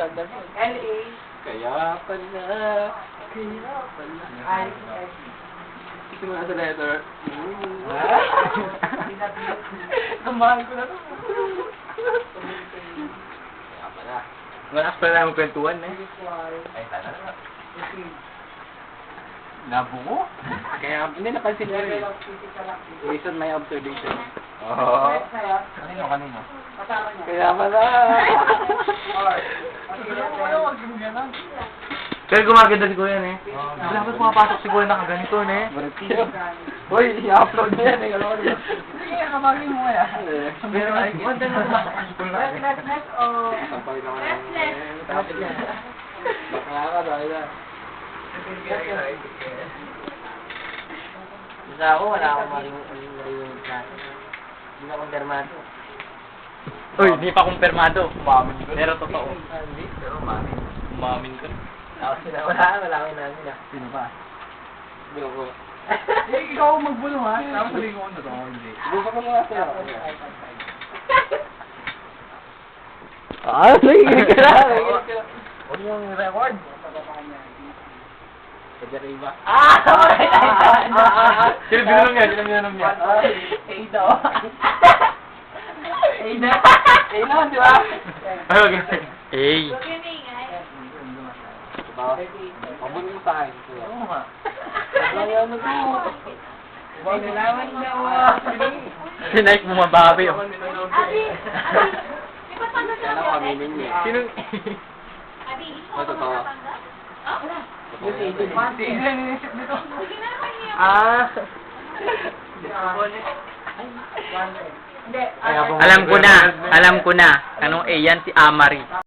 Tanda mo. L.A. Kaya pala. I. Ito nga sa letter. Kamahan ko na to. Kaya pala. Malakas pala namin kwentuhan eh. Ay, sana na. Nabuko? Kaya, hindi napansin ko Level rin. of physical activity. Based on my observation. Oo. Yes, sir. Kanino? Kasama niya. Kaya pala. Or, okay, Pero gumaganda si Kuya eh. Dapat pumapasok si Kuya nakaganito eh. Hoy, i-upload na yan eh. Alam ko na. sige, kamagin mo yan. Pero ay, wanda na pumasok si Kuya na. Restless o... Sampay na ko na. Restless. Baka ka dahil na. Basta ako, wala akong marinig natin. Hindi na akong dermato. Uy, hindi pa kumpirmado. Umamin ko. Pero totoo. Hindi, pero mami. Umamin ka. Wala akong namin na. Sino ba? Bilo ko. Ikaw ang magbulo ha. Tapos sabihin ko totoo hindi. Buka ko nga sa'yo. Nakikinig ka na. Huwag mong record. Kaderiva. Sino binulong niya? Sino binulong niya? Ada. Ada. Ada, di ba? Ay, wag na. Hey. Diba? Pabunin mo sa akin. Oo nga. Ay, ano to? Ay, nalaman daw. Si Nike bumabawi oh. Kaya lang kaminin niya. Sino? Ay, totoo. Ah. Hindi. Alam ko na. Anong A yan? Si Amari.